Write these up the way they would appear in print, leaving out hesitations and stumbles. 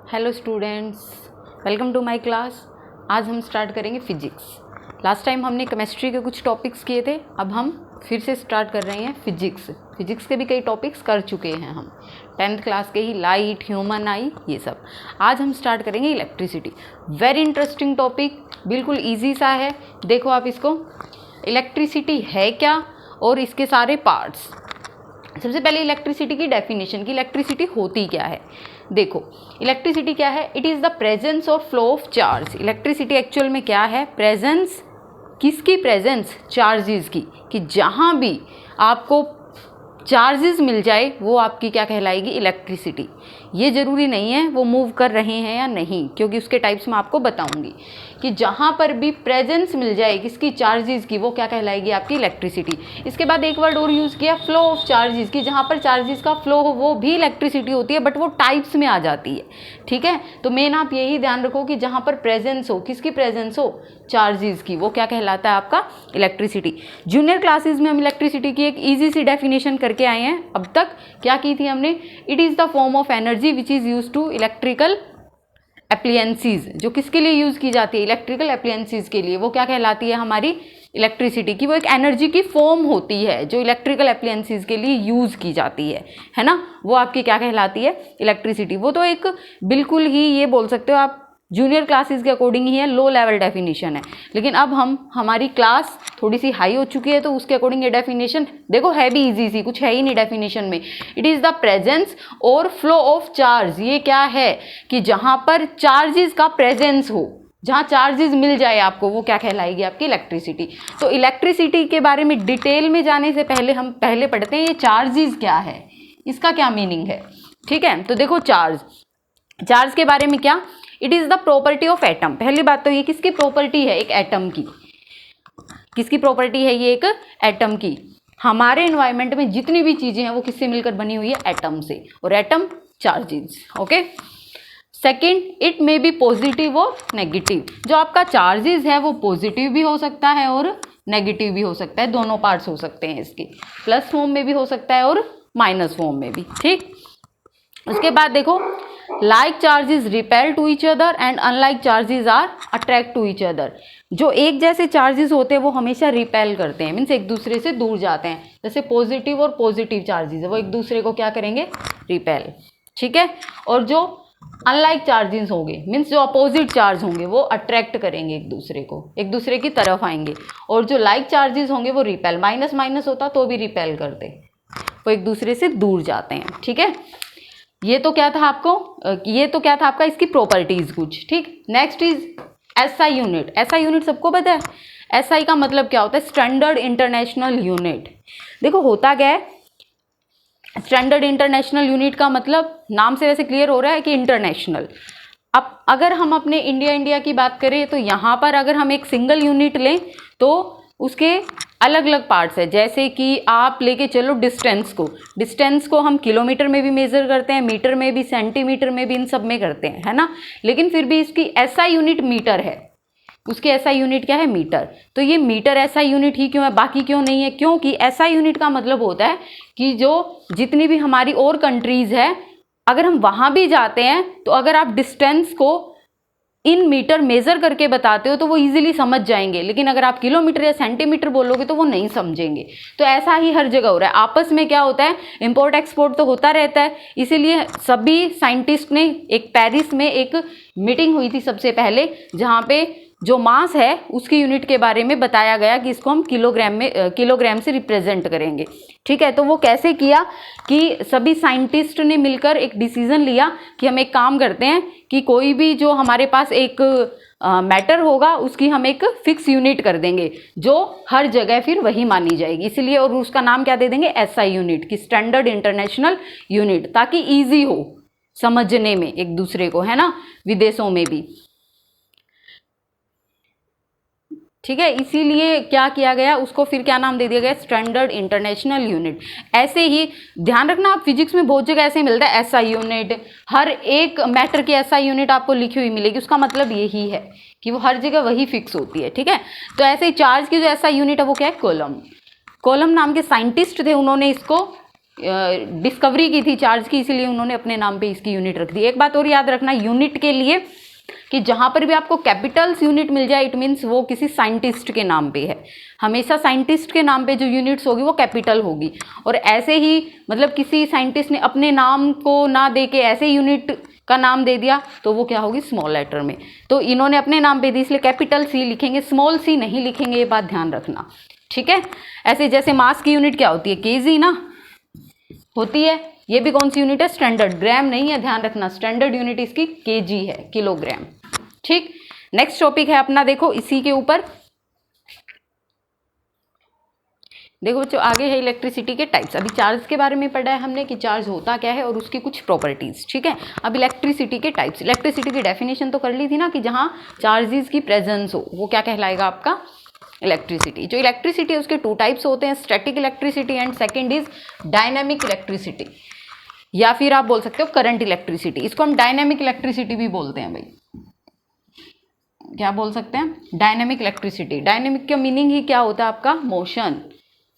Hello students, welcome to my class. आज हम start करेंगे फिजिक्स। लास्ट टाइम हमने केमिस्ट्री के कुछ टॉपिक्स किए थे, अब हम फिर से स्टार्ट कर रहे हैं फिजिक्स। फिजिक्स के भी कई टॉपिक्स कर चुके हैं हम 10th क्लास के ही, लाइट, ह्यूमन आई, ये सब। आज हम स्टार्ट करेंगे इलेक्ट्रिसिटी। वेरी इंटरेस्टिंग टॉपिक, बिल्कुल ईजी सा है। देखो आप इसको, इलेक्ट्रिसिटी है क्या और इसके सारे पार्ट्स। सबसे पहले इलेक्ट्रिसिटी की डेफिनेशन की इलेक्ट्रिसिटी होती क्या है। देखो इलेक्ट्रिसिटी क्या है, इट इज़ द प्रेजेंस और flow of charge. Electricity actual में क्या है, प्रेजेंस, किसकी प्रेजेंस, चार्जेस की, कि जहाँ भी आपको चार्जेस मिल जाए वो आपकी क्या कहलाएगी, इलेक्ट्रिसिटी। ये ज़रूरी नहीं है वो मूव कर रहे हैं या नहीं, क्योंकि उसके टाइप्स मैं आपको बताऊंगी कि जहाँ पर भी प्रेजेंस मिल जाए किसकी, चार्जेस की, वो क्या कहलाएगी, आपकी इलेक्ट्रिसिटी। इसके बाद एक वर्ड और यूज़ किया, फ्लो ऑफ चार्जेस की, जहाँ पर चार्जेस का फ्लो हो वो भी इलेक्ट्रिसिटी होती है, बट वो टाइप्स में आ जाती है। ठीक है, तो मेन आप यही ध्यान रखो कि जहाँ पर प्रेजेंस हो, किसकी प्रेजेंस हो, चार्जेस की, वो क्या कहलाता है आपका इलेक्ट्रिसिटी। जूनियर क्लासेस में हम इलेक्ट्रिसिटी की एक ईजी सी डेफिनेशन करके आए हैं। अब तक क्या की थी हमने, it is the form of energy which is use to electrical appliances. जो किसके लिए यूज़ की जाती है, इलेक्ट्रिकल एप्लियंसीज के लिए, वो क्या कहलाती है हमारी इलेक्ट्रिसिटी की। वो एक एनर्जी की फॉर्म होती है जो इलेक्ट्रिकल एप्लियंसीज के लिए यूज़ की जाती है ना, वो आपकी क्या कहलाती है, इलेक्ट्रिसिटी। वो तो एक बिल्कुल ही ये बोल सकते हो आप जूनियर क्लासेस के अकॉर्डिंग ही है, लो लेवल डेफिनेशन है। लेकिन अब हमारी क्लास थोड़ी सी हाई हो चुकी है, तो उसके अकॉर्डिंग ये डेफिनेशन देखो है भी इजी सी, कुछ है ही नहीं डेफिनेशन में। इट इज़ द प्रेजेंस और फ्लो ऑफ चार्ज। ये क्या है कि जहाँ पर चार्जेस का प्रेजेंस हो, जहाँ चार्जेस मिल जाए आपको, वो क्या कहलाएगी, आपकी इलेक्ट्रिसिटी। तो इलेक्ट्रिसिटी के बारे में डिटेल में जाने से पहले हम पहले पढ़ते हैं ये चार्जेस क्या है, इसका क्या मीनिंग है। ठीक है, तो देखो चार्ज के बारे में क्या, it is the property of atom. पहली बात तो ये किसकी प्रॉपर्टी है, एक एटम की। किसकी प्रॉपर्टी है ये, एक एटम की। हमारे एनवायरनमेंट में जितनी भी चीज़ें हैं वो किससे मिलकर बनी हुई है, एटम से, और atom charges. Okay, second, it may be positive और नेगेटिव। जो आपका चार्जेस है वो पॉजिटिव भी हो सकता है और नेगेटिव भी हो सकता है, दोनों पार्ट्स हो सकते हैं इसके, प्लस फॉर्म में भी हो सकता है और माइनस फॉर्म में भी। ठीक, उसके बाद देखो, like charges repel to each other and unlike charges are attract to each other. जो एक जैसे चार्जेस होते हैं वो हमेशा रिपेल करते हैं, मीन्स एक दूसरे से दूर जाते हैं। जैसे पॉजिटिव और पॉजिटिव चार्जेस है वो एक दूसरे को क्या करेंगे, रिपेल। ठीक है, और जो अनलाइक चार्जेस होंगे, मीन्स जो अपोजिट चार्ज होंगे, वो अट्रैक्ट करेंगे एक दूसरे को, एक दूसरे की तरफ आएंगे। और जो लाइक चार्जेस होंगे वो रिपेल, माइनस माइनस होता तो भी रिपेल करते, वो एक दूसरे से दूर जाते हैं। ठीक है, ये तो क्या था आपका इसकी प्रॉपर्टीज कुछ। ठीक, next is SI unit. SI unit सबको पता है, एसआई का मतलब क्या होता है, स्टैंडर्ड इंटरनेशनल यूनिट। देखो होता क्या है, स्टैंडर्ड इंटरनेशनल यूनिट का मतलब नाम से वैसे क्लियर हो रहा है कि इंटरनेशनल। अब अगर हम अपने इंडिया की बात करें तो यहाँ पर अगर हम एक सिंगल यूनिट लें तो उसके अलग अलग पार्ट्स है। जैसे कि आप लेके चलो डिस्टेंस को हम किलोमीटर में भी मेज़र करते हैं, मीटर में भी, सेंटीमीटर में भी, इन सब में करते हैं, है ना। लेकिन फिर भी इसकी एसआई यूनिट मीटर है, उसकी एसआई यूनिट क्या है, मीटर। तो ये मीटर एसआई यूनिट ही क्यों है, बाकी क्यों नहीं है, क्योंकि एसआई यूनिट का मतलब होता है कि जो जितनी भी हमारी और कंट्रीज़ है, अगर हम वहाँ भी जाते हैं तो अगर आप डिस्टेंस को इन मीटर मेज़र करके बताते हो तो वो इजीली समझ जाएंगे, लेकिन अगर आप किलोमीटर या सेंटीमीटर बोलोगे तो वो नहीं समझेंगे। तो ऐसा ही हर जगह हो रहा है। आपस में क्या होता है, इंपोर्ट एक्सपोर्ट तो होता रहता है। इसीलिए सभी साइंटिस्ट ने एक पेरिस में एक मीटिंग हुई थी सबसे पहले, जहाँ पे जो मास है उसकी यूनिट के बारे में बताया गया कि इसको हम किलोग्राम से रिप्रेजेंट करेंगे। ठीक है, तो वो कैसे किया कि सभी साइंटिस्ट ने मिलकर एक डिसीजन लिया कि हम एक काम करते हैं कि कोई भी जो हमारे पास एक मैटर होगा उसकी हम एक फिक्स यूनिट कर देंगे जो हर जगह फिर वही मानी जाएगी। इसलिए और उसका नाम क्या दे देंगे, एसआई यूनिट की, स्टैंडर्ड इंटरनेशनल यूनिट, ताकि ईजी हो समझने में एक दूसरे को, है ना, विदेशों में भी। ठीक है, इसीलिए क्या किया गया, उसको फिर क्या नाम दे दिया गया, स्टैंडर्ड इंटरनेशनल यूनिट। ऐसे ही ध्यान रखना, आप फिजिक्स में बहुत जगह ऐसे मिलता है एसआई यूनिट, हर एक मैटर की एसआई यूनिट आपको लिखी हुई मिलेगी। उसका मतलब यही है कि वो हर जगह वही फिक्स होती है। ठीक है, तो ऐसे ही चार्ज की जो एसआई यूनिट है वो क्या है, कूलम। कूलम नाम के साइंटिस्ट थे, उन्होंने इसको डिस्कवरी की थी चार्ज की, इसीलिए उन्होंने अपने नाम पे इसकी यूनिट रख दी। एक बात और याद रखना यूनिट के लिए कि जहाँ पर भी आपको कैपिटल्स यूनिट मिल जाए इट मीन्स वो किसी साइंटिस्ट के नाम पे है। हमेशा साइंटिस्ट के नाम पे जो यूनिट्स होगी वो कैपिटल होगी। और ऐसे ही मतलब किसी साइंटिस्ट ने अपने नाम को ना दे के ऐसे यूनिट का नाम दे दिया तो वो क्या होगी, स्मॉल लेटर में। तो इन्होंने अपने नाम पे दी इसलिए कैपिटल सी लिखेंगे, स्मॉल सी नहीं लिखेंगे, ये बात ध्यान रखना, ठीक है। ऐसे जैसे मास की यूनिट क्या होती है, केजी ना होती है, ये भी कौन सी यूनिट है, स्टैंडर्ड, ग्राम नहीं है, ध्यान रखना, स्टैंडर्ड यूनिट इसकी केजी है, किलोग्राम, ठीक। नेक्स्ट टॉपिक है अपना, देखो इसी के ऊपर देखो बच्चों, आगे है इलेक्ट्रिसिटी के टाइप्स। अभी चार्ज के बारे में पढ़ा है हमने कि चार्ज होता क्या है और उसकी कुछ प्रॉपर्टीज, ठीक है। अब इलेक्ट्रिसिटी के टाइप्स, इलेक्ट्रिसिटी की डेफिनेशन तो कर ली थी ना कि जहाँ चार्जेस की प्रेजेंस हो वो क्या कहलाएगा आपका, इलेक्ट्रिसिटी। जो इलेक्ट्रिसिटी है उसके टू टाइप्स होते हैं, static electricity and second is dynamic electricity, या फिर आप बोल सकते हो करंट इलेक्ट्रिसिटी। इसको हम डायनेमिक इलेक्ट्रिसिटी भी बोलते हैं भाई, क्या बोल सकते हैं, डायनेमिक इलेक्ट्रिसिटी। डायनेमिक का मीनिंग ही क्या होता है आपका, मोशन।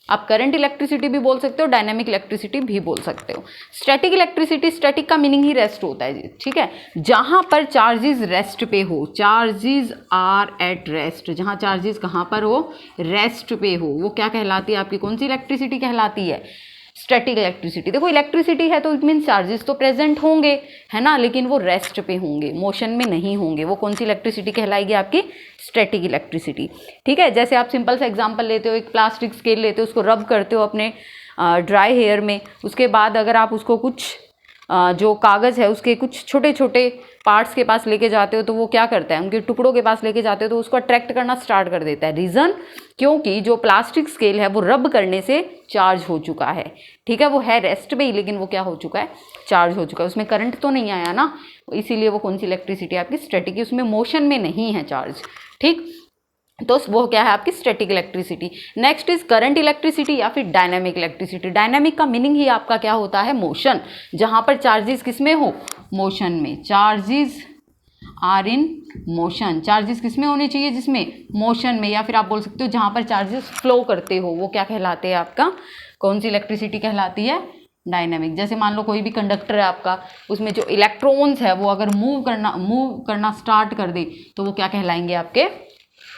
आप करंट इलेक्ट्रिसिटी भी बोल सकते हो, डायनेमिक इलेक्ट्रिसिटी भी बोल सकते हो। स्टैटिक इलेक्ट्रिसिटी, स्टैटिक का मीनिंग ही रेस्ट होता है जी, ठीक है। जहां पर चार्जेस रेस्ट पे हो, चार्जेस आर एट रेस्ट, जहां चार्जेस कहां पर हो, रेस्ट पे हो, वो क्या कहलाती है आपकी, कौन सी इलेक्ट्रिसिटी कहलाती है, स्टैटिक इलेक्ट्रिसिटी। देखो इलेक्ट्रिसिटी है तो इट मीन चार्जेस तो प्रेजेंट होंगे, है ना, लेकिन वो रेस्ट पे होंगे, मोशन में नहीं होंगे, वो कौन सी इलेक्ट्रिसिटी कहलाएगी आपकी, स्टैटिक इलेक्ट्रिसिटी, ठीक है। जैसे आप सिंपल सा एग्जांपल लेते हो, एक प्लास्टिक स्केल लेते हो, उसको रब करते हो अपने ड्राई हेयर में, उसके बाद अगर आप उसको कुछ जो कागज़ है उसके कुछ छोटे छोटे पार्ट्स के पास लेके जाते हो तो वो क्या करता है, उनके टुकड़ों के पास लेके जाते हो तो उसको अट्रैक्ट करना स्टार्ट कर देता है। रीज़न, क्योंकि जो प्लास्टिक स्केल है वो रब करने से चार्ज हो चुका है, ठीक है। वो है रेस्ट पे ही लेकिन वो क्या हो चुका है, चार्ज हो चुका है, उसमें करंट तो नहीं आया ना, इसीलिए वो कौन सी इलेक्ट्रिसिटी आपकी, स्टैटिक, उसमें मोशन में नहीं है चार्ज, ठीक। तो वो क्या है आपकी static electricity. Next is current electricity या फिर डायनामिक इलेक्ट्रिसिटी। डायनामिक का मीनिंग ही आपका क्या होता है, मोशन। जहां पर चार्जेस किस में हो, मोशन में, charges are in motion, charges किस में होने चाहिए, जिसमें मोशन में, या फिर आप बोल सकते हो जहां पर चार्जेस फ्लो करते हो वो क्या कहलाते हैं आपका, कौन सी इलेक्ट्रिसिटी कहलाती है, डायनामिक। जैसे मान लो कोई भी कंडक्टर है आपका, उसमें जो इलेक्ट्रॉन्स है वो अगर मूव करना स्टार्ट कर दे तो वो क्या कहलाएंगे आपके,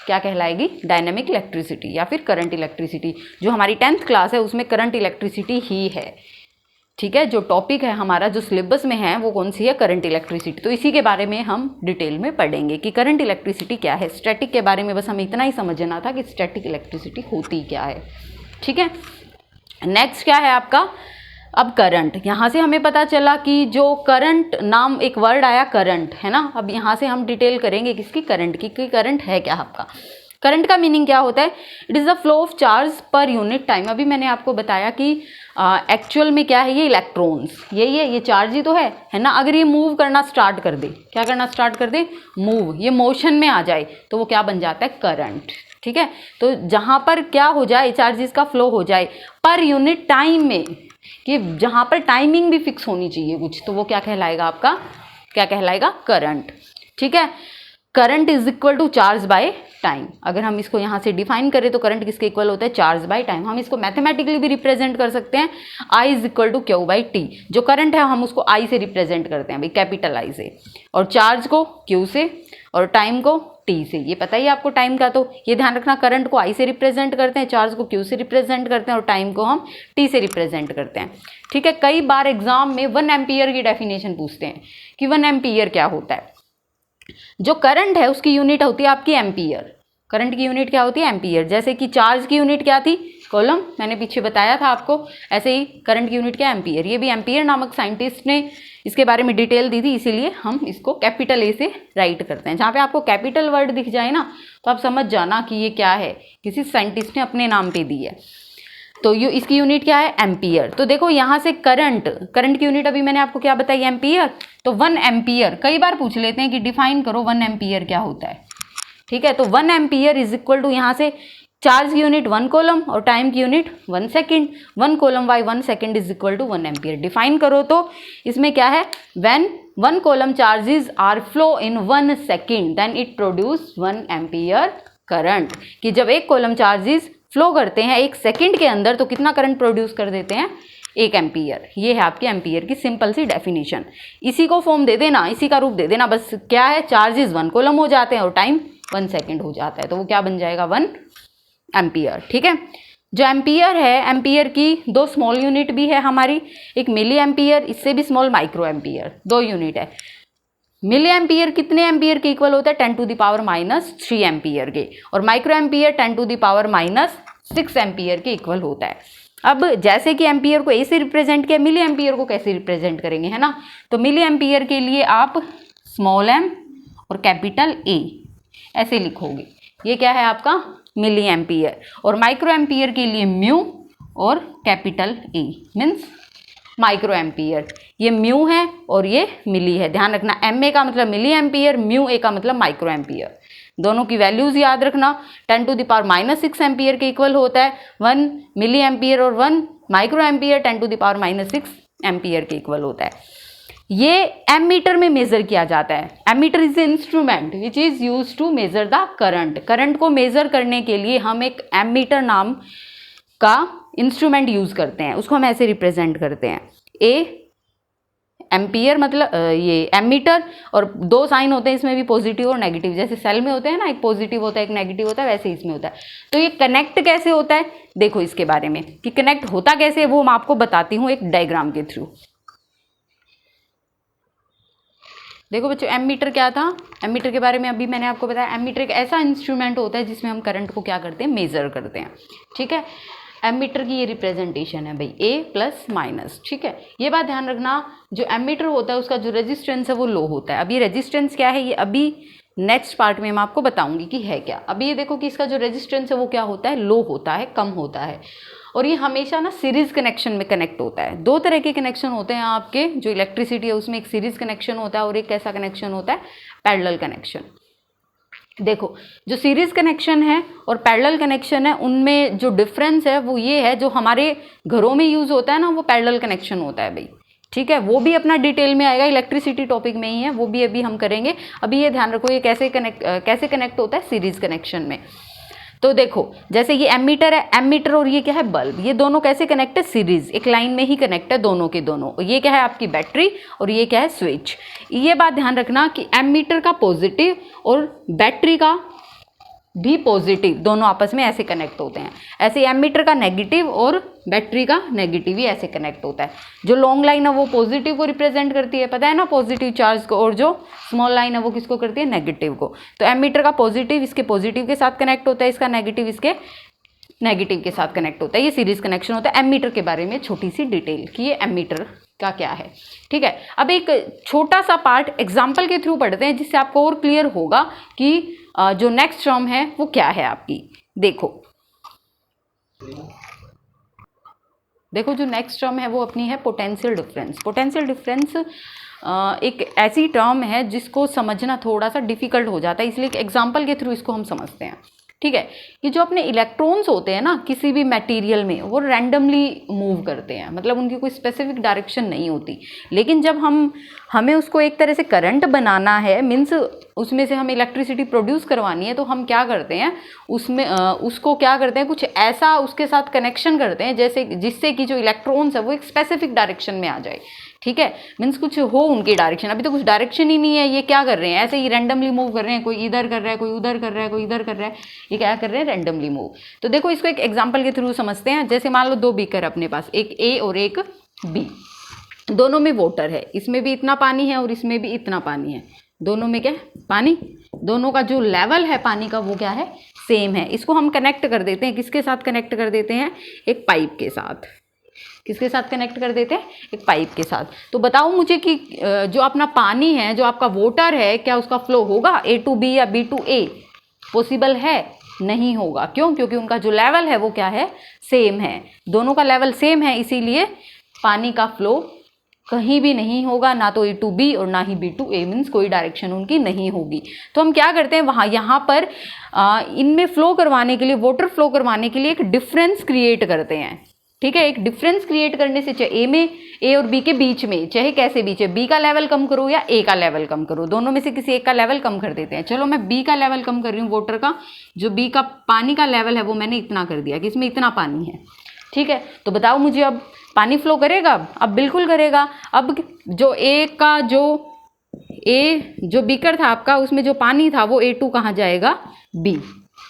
क्या कहलाएगी, डायनेमिक इलेक्ट्रिसिटी या फिर करंट इलेक्ट्रिसिटी। जो हमारी 10th क्लास है उसमें करंट इलेक्ट्रिसिटी ही है, ठीक है। जो टॉपिक है हमारा जो सिलेबस में है वो कौन सी है, करंट इलेक्ट्रिसिटी। तो इसी के बारे में हम डिटेल में पढ़ेंगे कि करंट इलेक्ट्रिसिटी क्या है। स्टैटिक के बारे में बस हमें इतना ही समझना था कि स्टैटिक इलेक्ट्रिसिटी होती क्या है, ठीक है। नेक्स्ट क्या है आपका, अब करंट। यहाँ से हमें पता चला कि जो करंट नाम एक वर्ड आया करंट, है ना। अब यहाँ से हम डिटेल करेंगे किसकी, करंट की, कि करंट है क्या आपका। करंट का मीनिंग क्या होता है, it is the flow of charge per unit time. अभी मैंने आपको बताया कि एक्चुअल में क्या है, ये इलेक्ट्रॉन्स, ये चार्ज ही तो है ना। अगर ये मूव करना स्टार्ट कर दे, क्या करना स्टार्ट कर दे, मूव, ये मोशन में आ जाए तो वो क्या बन जाता है, करंट, ठीक है। तो जहाँ पर क्या हो जाए, चार्जेस का फ्लो हो जाए पर यूनिट टाइम में, कि जहाँ पर टाइमिंग भी फिक्स होनी चाहिए कुछ, तो वो क्या कहलाएगा आपका, क्या कहलाएगा, करंट, ठीक है। Current is equal to charge by time. अगर हम इसको यहाँ से डिफाइन करें तो करंट किसके इक्वल होता है, चार्ज बाय टाइम। हम इसको मैथमेटिकली भी रिप्रेजेंट कर सकते हैं, I is equal to Q by T. जो करंट है हम उसको आई से रिप्रेजेंट करते हैं भाई, कैपिटल आई से, और चार्ज को क्यू से, और टाइम को टी से। ये पता ही आपको टाइम का, तो ये ध्यान रखना, करंट को आई से रिप्रेजेंट करते हैं, चार्ज को क्यू से रिप्रेजेंट करते हैं, और टाइम को हम टी से रिप्रेजेंट करते हैं, ठीक है। कई बार एग्जाम में 1 एम्पियर की डेफिनेशन पूछते हैं कि 1 एम्पियर क्या होता है। जो करंट है उसकी यूनिट होती है आपकी एम्पियर। करंट की यूनिट क्या होती है, एम्पियर। जैसे कि चार्ज की यूनिट क्या थी, कॉलम, मैंने पीछे बताया था आपको, ऐसे ही करंट की यूनिट क्या, एम्पियर। ये भी एम्पियर नामक साइंटिस्ट ने इसके बारे में डिटेल दी थी, इसीलिए हम इसको कैपिटल ए से राइट करते हैं। जहाँ पे आपको कैपिटल वर्ड दिख जाए ना तो आप समझ जाना कि ये क्या है, किसी साइंटिस्ट ने अपने नाम पे दी है। तो इसकी यूनिट क्या है, एम्पियर। तो देखो यहाँ से करंट की यूनिट अभी मैंने आपको क्या बताई, एम्पियर। तो 1 एम्पियर कई बार पूछ लेते हैं कि डिफाइन करो 1 एम्पियर क्या होता है, ठीक है। तो 1 एम्पियर इज इक्वल टू, यहाँ से चार्ज की यूनिट 1 कॉलम और टाइम की unit 1 second. 1 coulomb by 1 second is equal to 1 ampere. Define करो तो इसमें क्या है, when 1 coulomb charges are flow in 1 second then it produce 1 ampere current. कि जब एक कॉलम चार्जेस फ्लो करते हैं 1 सेकेंड के अंदर तो कितना करंट प्रोड्यूस कर देते हैं, 1 एम्पियर। ये है आपकी एम्पियर की सिंपल सी डेफिनेशन। इसी को फॉर्म दे देना, इसी का रूप दे देना, बस क्या है, चार्जेस 1 कूलम हो जाते हैं और टाइम 1 सेकेंड हो जाता है, तो वो क्या बन जाएगा 1 एम्पियर। ठीक है, जो एम्पियर है, एम्पियर की 2 स्मॉल यूनिट भी है हमारी, एक मिली एम्पियर, इससे भी स्मॉल माइक्रो एम्पियर, 2 यूनिट है। मिली एम्पियर कितने एम्पियर के इक्वल होता है, 10⁻³ एम्पियर के, और माइक्रो एम्पियर 10⁻⁻6 एम्पियर के इक्वल होता है। अब जैसे कि एम्पियर को ए से रिप्रेजेंट किया, मिली एम्पियर को कैसे रिप्रेजेंट करेंगे, है ना। तो मिली एम्पियर के लिए आप स्मॉल m और कैपिटल A ऐसे लिखोगे, ये क्या है आपका मिली एम्पियर। और माइक्रो एम्पियर के लिए म्यू और capital A means micro ampere. ये म्यू है और ये मिली है, ध्यान रखना, MA का मतलब मिली एम्पियर, म्यू A का मतलब माइक्रो एम्पियर। दोनों की वैल्यूज याद रखना, 10⁻⁻6 एम्पियर के इक्वल होता है 1 मिली एम्पियर, और 1 माइक्रो एम्पियर 10⁻⁻6 एम्पियर के इक्वल होता है। ये एमीटर में मेजर किया जाता है। Ammeter is the instrument which is use to measure the current. Current को मेजर करने के लिए हम एक एमीटर नाम का इंस्ट्रूमेंट यूज करते हैं, उसको हम ऐसे रिप्रेजेंट करते हैं, ए एम्पियर मतलब ये एमीटर, और 2 साइन होते हैं इसमें भी, पॉजिटिव और नेगेटिव, जैसे सेल में होते हैं ना, एक पॉजिटिव होता है एक नेगेटिव होता है, वैसे इसमें होता है। तो ये कनेक्ट कैसे होता है, देखो इसके बारे में कि कनेक्ट होता कैसे है वो मैं आपको बताती हूँ एक डायग्राम के थ्रू। देखो बच्चों, एमीटर क्या था, एमीटर के बारे में अभी मैंने आपको बताया। एमीटर एक ऐसा इंस्ट्रूमेंट होता है जिसमें हम करंट को क्या करते हैं, मेजर करते हैं। ठीक है, एमीटर की ये रिप्रेजेंटेशन है भाई, A प्लस माइनस। ठीक है, ये बात ध्यान रखना, जो एमीटर होता है उसका जो रेजिस्टेंस है वो लो होता है। अब ये रेजिस्टेंस क्या है, ये अभी नेक्स्ट पार्ट में मैं आपको बताऊंगी कि है क्या। अभी ये देखो कि इसका जो रेजिस्टेंस है वो क्या होता है, लो होता है, कम होता है, और ये हमेशा ना सीरीज कनेक्शन में कनेक्ट होता है। 2 तरह के कनेक्शन होते हैं आपके, जो इलेक्ट्रिसिटी है उसमें एक सीरीज कनेक्शन होता है और एक कैसा कनेक्शन होता है, पैरेलल कनेक्शन। देखो, जो सीरीज कनेक्शन है और पैरेलल कनेक्शन है, उनमें जो डिफरेंस है वो ये है, जो हमारे घरों में यूज होता है ना वो पैरेलल कनेक्शन होता है भाई। ठीक है, वो भी अपना डिटेल में आएगा, इलेक्ट्रिसिटी टॉपिक में ही है, वो भी अभी हम करेंगे। अभी ये ध्यान रखो ये कैसे कनेक्ट होता है सीरीज कनेक्शन में। तो देखो, जैसे ये एमीटर है, एमीटर और ये क्या है, बल्ब, ये दोनों कैसे कनेक्ट है, सीरीज, एक लाइन में ही कनेक्ट है दोनों के दोनों। ये क्या है आपकी बैटरी और ये क्या है स्विच। ये बात ध्यान रखना कि एमीटर का पॉजिटिव और बैटरी का भी पॉजिटिव दोनों आपस में ऐसे कनेक्ट होते हैं। ऐसे एमीटर का नेगेटिव और बैटरी का नेगेटिव ही ऐसे कनेक्ट होता है। जो लॉन्ग लाइन है वो पॉजिटिव को रिप्रेजेंट करती है, पता है ना, पॉजिटिव चार्ज को, और जो स्मॉल लाइन है वो किसको करती है, नेगेटिव को। तो एमीटर का पॉजिटिव इसके पॉजिटिव के साथ कनेक्ट होता है, इसका नेगेटिव इसके नेगेटिव के साथ कनेक्ट होता है। ये सीरीज कनेक्शन होता है। एमीटर के बारे में छोटी सी डिटेल कि ये एमीटर का क्या है। ठीक है, अब एक छोटा सा पार्ट एग्जाम्पल के थ्रू पढ़ते हैं जिससे आपको और क्लियर होगा कि जो नेक्स्ट टर्म है वो क्या है आपकी। देखो जो नेक्स्ट टर्म है वो अपनी है पोटेंशियल डिफरेंस। पोटेंशियल डिफरेंस एक ऐसी टर्म है जिसको समझना थोड़ा सा डिफिकल्ट हो जाता है, इसलिए एग्जाम्पल के थ्रू इसको हम समझते हैं। ठीक है, कि जो अपने इलेक्ट्रॉन्स होते हैं ना किसी भी मटेरियल में, वो रैंडमली मूव करते हैं, मतलब उनकी कोई स्पेसिफिक डायरेक्शन नहीं होती। लेकिन जब हमें उसको एक तरह से करंट बनाना है, मीन्स उसमें से हमें इलेक्ट्रिसिटी प्रोड्यूस करवानी है, तो हम क्या करते हैं उसमें उसको क्या करते हैं, कुछ ऐसा उसके साथ कनेक्शन करते हैं जैसे जिससे कि जो इलेक्ट्रॉन्स है वो एक स्पेसिफिक डायरेक्शन में आ जाए। ठीक है, मीन्स कुछ हो उनकी डायरेक्शन। अभी तो कुछ डायरेक्शन ही नहीं है, ये क्या कर रहे हैं, ऐसे ही रैंडमली मूव कर रहे हैं, कोई इधर कर रहा है, कोई उधर कर रहा है, कोई इधर कर रहा है, ये क्या कर रहे हैं, रैंडमली मूव। तो देखो इसको एक एग्जांपल के थ्रू समझते हैं। जैसे मान लो 2 बीकर अपने पास, एक ए और एक बी, दोनों में वाटर है, इसमें भी इतना पानी है और इसमें भी इतना पानी है, दोनों में क्या है, पानी। दोनों का जो लेवल है पानी का वो क्या है, सेम है। इसको हम कनेक्ट कर देते हैं, किसके साथ कनेक्ट कर देते हैं, एक पाइप के साथ। किसके साथ कनेक्ट कर देते हैं, एक पाइप के साथ। तो बताओ मुझे कि जो अपना पानी है, जो आपका वाटर है, क्या उसका फ्लो होगा A to B या B to A, पॉसिबल है, नहीं होगा। क्यों, क्योंकि उनका जो लेवल है वो क्या है, सेम है। दोनों का लेवल सेम है, इसीलिए पानी का फ्लो कहीं भी नहीं होगा, ना तो A to B और ना ही B to A, मीन्स कोई डायरेक्शन उनकी नहीं होगी। तो हम क्या करते हैं, यहाँ पर इनमें फ्लो करवाने के लिए, वाटर फ्लो करवाने के लिए एक डिफरेंस क्रिएट करते हैं। ठीक है, एक डिफरेंस क्रिएट करने से, चाहे ए और बी के बीच में, चाहे कैसे बीच है, बी का लेवल कम करो या ए का लेवल कम करो, दोनों में से किसी एक का लेवल कम कर देते हैं। चलो मैं बी का लेवल कम कर रही हूँ, वाटर का, जो बी का पानी का लेवल है वो मैंने इतना कर दिया कि इसमें इतना पानी है। ठीक है, तो बताओ मुझे अब पानी फ्लो करेगा? अब बिल्कुल करेगा। अब जो जो बीकर था आपका, उसमें जो पानी था वो A2 कहाँ जाएगा? B।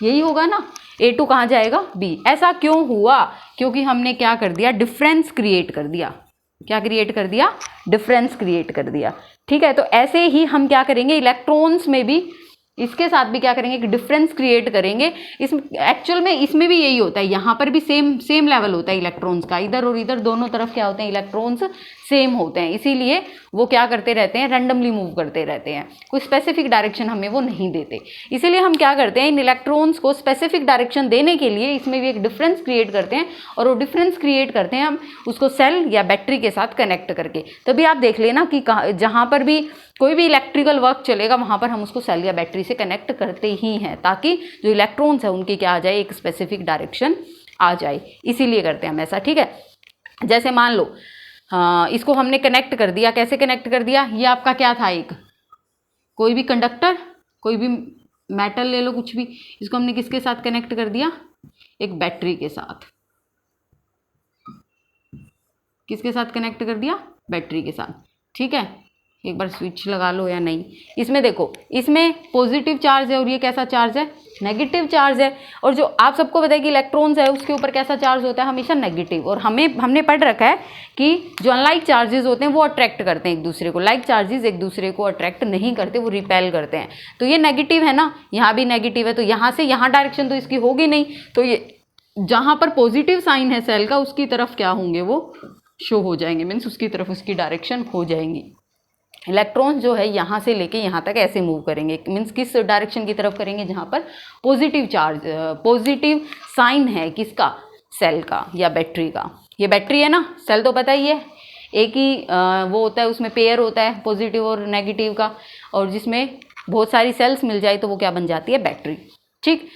यही होगा ना, A2 कहाँ जाएगा? B। ऐसा क्यों हुआ? क्योंकि हमने क्या कर दिया? डिफरेंस क्रिएट कर दिया। क्या क्रिएट कर दिया? डिफरेंस क्रिएट कर दिया। ठीक है, तो ऐसे ही हम क्या करेंगे इलेक्ट्रॉन्स में भी, इसके साथ भी क्या करेंगे, एक डिफरेंस क्रिएट करेंगे। इस एक्चुअल में इसमें भी यही होता है, यहाँ पर भी सेम लेवल होता है इलेक्ट्रॉन्स का, इधर और इधर दोनों तरफ क्या होते हैं, इलेक्ट्रॉन्स सेम होते हैं। इसीलिए वो क्या करते रहते हैं, रैंडमली मूव करते रहते हैं, कोई स्पेसिफिक डायरेक्शन हमें वो नहीं देते। इसीलिए हम क्या करते हैं, इन इलेक्ट्रॉन्स को स्पेसिफिक डायरेक्शन देने के लिए इसमें भी एक डिफरेंस क्रिएट करते हैं, और वो डिफरेंस क्रिएट करते हैं हम उसको सेल या बैटरी के साथ कनेक्ट करके। तभी आप देख लेना कि जहाँ पर भी कोई भी इलेक्ट्रिकल वर्क चलेगा वहाँ पर हम उसको सेल या बैटरी से कनेक्ट करते ही हैं, ताकि जो इलेक्ट्रॉन्स है उनकी क्या आ जाए, एक स्पेसिफिक डायरेक्शन आ जाए। इसीलिए करते हैं हम ऐसा। ठीक है, जैसे मान लो इसको हमने कनेक्ट कर दिया। कैसे कनेक्ट कर दिया? ये आपका क्या था, एक कोई भी कंडक्टर, कोई भी मेटल ले लो, कुछ भी, इसको हमने किसके साथ कनेक्ट कर दिया? एक बैटरी के साथ। किसके साथ कनेक्ट कर दिया? बैटरी के साथ। ठीक है, एक बार स्विच लगा लो या नहीं। इसमें देखो, इसमें पॉजिटिव चार्ज है और ये कैसा चार्ज है? नेगेटिव चार्ज है। और जो आप सबको पता है कि इलेक्ट्रॉन्स है उसके ऊपर कैसा चार्ज होता है? हमेशा नेगेटिव। और हमने पढ़ रखा है कि जो अनलाइक चार्जेस होते हैं वो अट्रैक्ट करते हैं एक दूसरे को, लाइक चार्जेस एक दूसरे को अट्रैक्ट नहीं करते, वो रिपेल करते हैं। तो ये नेगेटिव है ना, यहाँ भी नेगेटिव है, तो यहाँ से यहाँ डायरेक्शन तो इसकी होगी नहीं, तो ये जहाँ पर पॉजिटिव साइन है सेल का उसकी तरफ क्या होंगे, वो शो हो जाएंगे, मीन्स उसकी तरफ उसकी डायरेक्शन हो जाएंगी। इलेक्ट्रॉन्स जो है यहाँ से लेके यहाँ तक ऐसे मूव करेंगे, मीन्स किस डायरेक्शन की तरफ करेंगे? जहाँ पर पॉजिटिव चार्ज, पॉजिटिव साइन है किसका? सेल का या बैटरी का। ये बैटरी है ना, सेल तो पता ही है, एक ही वो होता है, उसमें पेयर होता है पॉजिटिव और नेगेटिव का, और जिसमें बहुत सारी सेल्स मिल जाए तो वो क्या बन जाती है? बैटरी। ठीक,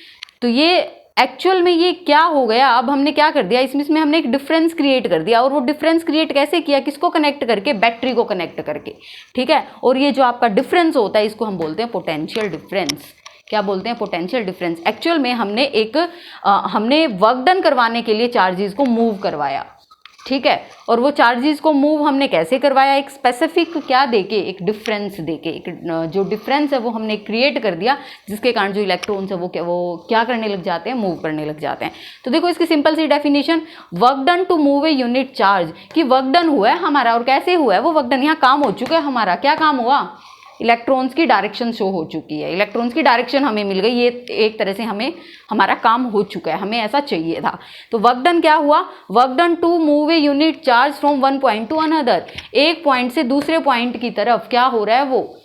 तो ये एक्चुअल में ये क्या हो गया, अब हमने क्या कर दिया, इसमें हमने एक डिफरेंस क्रिएट कर दिया। और वो डिफरेंस क्रिएट कैसे किया? किसको कनेक्ट करके? बैटरी को कनेक्ट करके। ठीक है, और ये जो आपका डिफरेंस होता है इसको हम बोलते हैं पोटेंशियल डिफरेंस। क्या बोलते हैं? Potential difference. एक्चुअल में हमने वर्क डन करवाने के लिए चार्जेस को मूव करवाया। ठीक है, और वो चार्जेस को मूव हमने कैसे करवाया? एक स्पेसिफिक क्या देके, एक डिफरेंस देके, एक जो डिफरेंस है वो हमने क्रिएट कर दिया, जिसके कारण जो इलेक्ट्रॉन्स है वो क्या करने लग जाते हैं? मूव करने लग जाते हैं। तो देखो इसकी सिंपल सी definition, work done to move a unit charge, कि वर्क डन हुआ है हमारा, और कैसे हुआ है वो वर्क डन? यहाँ काम हो चुका है हमारा। क्या काम हुआ? इलेक्ट्रॉन्स की डायरेक्शन शो हो चुकी है, इलेक्ट्रॉन्स की डायरेक्शन हमें मिल गई, ये एक तरह से हमारा काम हो चुका है, हमें ऐसा चाहिए था। तो वर्क डन क्या हुआ? Work done to move a unit charge from one point to another, एक पॉइंट से दूसरे पॉइंट की तरफ क्या हो रहा है? वो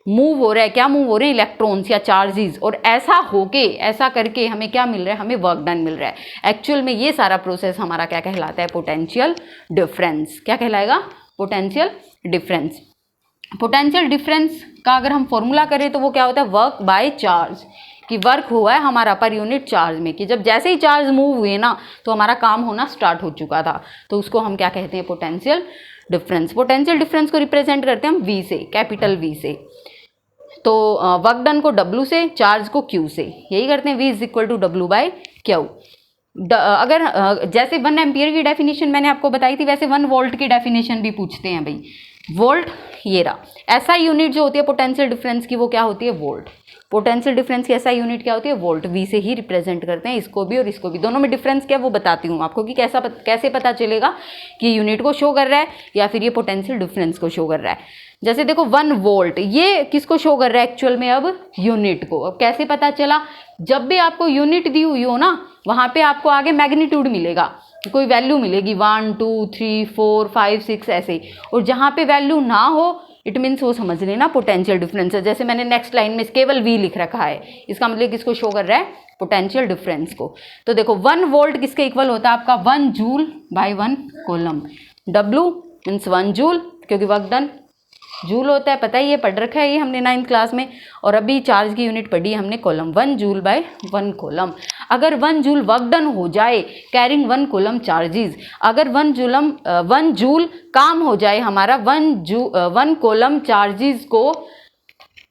मूव हो रहा है। क्या मूव हो रहे हैं? इलेक्ट्रॉन्स या चार्जेस। और ऐसा करके हमें क्या मिल रहा है? हमें वर्क डन मिल रहा है। एक्चुअल में ये सारा प्रोसेस हमारा क्या कहलाता है? Potential difference. क्या कहलाएगा? Potential difference. पोटेंशियल डिफरेंस का अगर हम फॉर्मूला करें तो वो क्या होता है? वर्क बाय चार्ज, कि वर्क हुआ है हमारा पर यूनिट चार्ज में, कि जब जैसे ही चार्ज मूव हुए ना तो हमारा काम होना स्टार्ट हो चुका था, तो उसको हम क्या कहते हैं? Potential difference. पोटेंशियल डिफरेंस को रिप्रेजेंट करते हैं हम V से, कैपिटल V से। तो वर्क डन को W से, चार्ज को Q से, यही करते हैं। V is equal to W/Q। अगर जैसे 1 एम्पियर की डेफिनेशन मैंने आपको बताई थी, वैसे 1 वोल्ट की डेफिनेशन भी पूछते हैं भाई। वोल्ट ये रहा। ऐसा यूनिट जो होती है पोटेंशियल डिफरेंस की, वो क्या होती है? वोल्ट। पोटेंशियल डिफरेंस की ऐसा यूनिट क्या होती है? वोल्ट। V से ही रिप्रेजेंट करते हैं इसको भी और इसको भी। दोनों में डिफरेंस क्या है वो बताती हूँ आपको, कि कैसे पता चलेगा कि यूनिट को शो कर रहा है या फिर ये पोटेंशियल डिफरेंस को शो कर रहा है। जैसे देखो 1 वोल्ट, ये किसको शो कर रहा है एक्चुअल में? अब यूनिट को। अब कैसे पता चला? जब भी आपको यूनिट दी हुई हो ना, वहाँ पे आपको आगे मैग्नीट्यूड मिलेगा, कोई वैल्यू मिलेगी 1 2 3 4 5 6 ऐसे। और जहाँ पे वैल्यू ना हो, इट मीन्स वो समझ लेना पोटेंशियल डिफरेंस है। जैसे मैंने नेक्स्ट लाइन में केवल V लिख रखा है, इसका मतलब किसको शो कर रहा है? पोटेंशियल डिफरेंस को। तो देखो 1 वोल्ट किसके इक्वल होता है आपका? 1 joule by 1 coulomb. W means 1 joule, क्योंकि वर्क डन जूल होता है, पता ही है, पढ़ रखा है ये हमने 9th क्लास में। और अभी चार्ज की यूनिट पढ़ी है हमने कोलम, 1 जूल बाय 1 कोलम। अगर 1 जूल वर्क डन हो जाए कैरिंग 1 कोलम चार्जेस, अगर 1 जूल काम हो जाए हमारा 1 कोलम चार्जेस को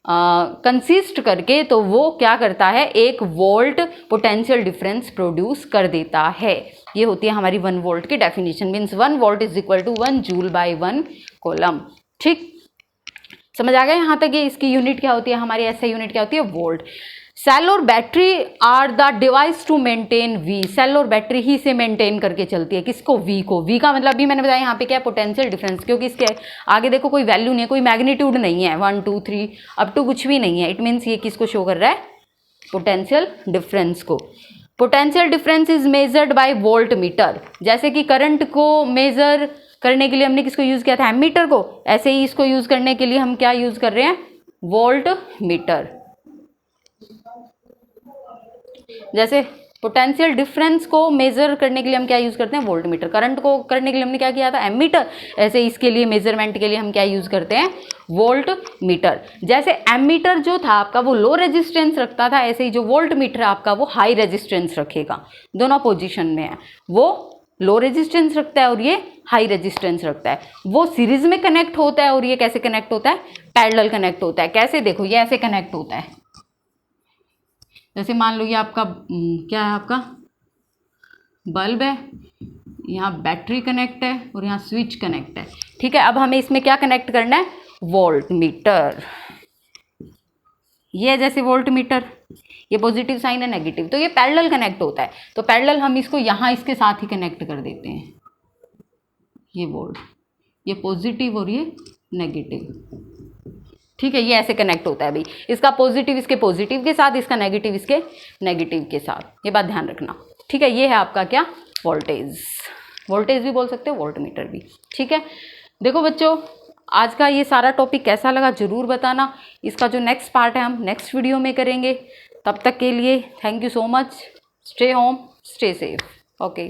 कंसिस्ट करके, तो वो क्या करता है, 1 वोल्ट पोटेंशियल डिफरेंस प्रोड्यूस कर देता है। ये होती है हमारी 1 वोल्ट की definition, means 1 volt is equal to 1 joule by 1 coulomb. ठीक, समझ आ गया यहाँ तक? ये इसकी यूनिट क्या होती है हमारी, ऐसे यूनिट क्या होती है, वोल्ट। सेल और battery are the device to maintain V, cell और बैटरी ही से मेंटेन करके चलती है, किसको, वी को। वी का मतलब भी मैंने बताया यहाँ पे क्या है, पोटेंशियल डिफरेंस, क्योंकि इसके आगे देखो कोई वैल्यू नहीं है, कोई मैग्नीट्यूड नहीं है, 1 2 3 अप टू कुछ भी नहीं है। इट मीन्स ये किसको शो कर रहा है, पोटेंशियल डिफरेंस को। Potential difference is measured by volt meter. जैसे कि करंट को मेजर करने के लिए हमने किसको यूज किया था, एमीटर को, ऐसे ही इसको यूज करने के लिए हम क्या यूज कर रहे हैं, वोल्ट मीटर। जैसे पोटेंशियल डिफरेंस को मेजर करने के लिए हम क्या यूज करते हैं, वोल्ट मीटर। करंट को करने के लिए हमने क्या किया था, एमीटर। ऐसे इसके लिए मेजरमेंट के लिए हम क्या यूज करते हैं, वोल्ट मीटर। जैसे एमीटर जो था आपका वो लो रेजिस्टेंस रखता था, ऐसे ही जो वोल्ट मीटर आपका वो हाई रेजिस्टेंस रखेगा। दोनों पोजीशन में है, वो लो रेजिस्टेंस रखता है और ये हाई रेजिस्टेंस रखता है। वो सीरीज में कनेक्ट होता है और ये कैसे कनेक्ट होता है, पैरेलल कनेक्ट होता है। कैसे, देखो ये ऐसे कनेक्ट होता है। जैसे मान लो ये आपका क्या है, आपका बल्ब है, यहाँ बैटरी कनेक्ट है और यहाँ स्विच कनेक्ट है। ठीक है, अब हमें इसमें क्या कनेक्ट करना है, वोल्ट मीटर। ये है जैसे वोल्ट मीटर, ये पॉजिटिव साइन है, नेगेटिव, तो ये पैरेलल कनेक्ट होता है। तो पैरेलल हम इसको यहाँ इसके साथ ही कनेक्ट कर देते हैं। ये वोल्ट, ये पॉजिटिव और ये नेगेटिव। ठीक है, ये ऐसे कनेक्ट होता है भाई, इसका पॉजिटिव इसके पॉजिटिव के साथ, इसका नेगेटिव इसके नेगेटिव के साथ। ये बात ध्यान रखना। ठीक है, ये है आपका क्या, वोल्टेज। वोल्टेज भी बोल सकते हो, वोल्ट मीटर भी। ठीक है, देखो बच्चों, आज का ये सारा टॉपिक कैसा लगा ज़रूर बताना। इसका जो नेक्स्ट पार्ट है हम नेक्स्ट वीडियो में करेंगे। तब तक के लिए thank you so much. Stay home, stay safe. Okay.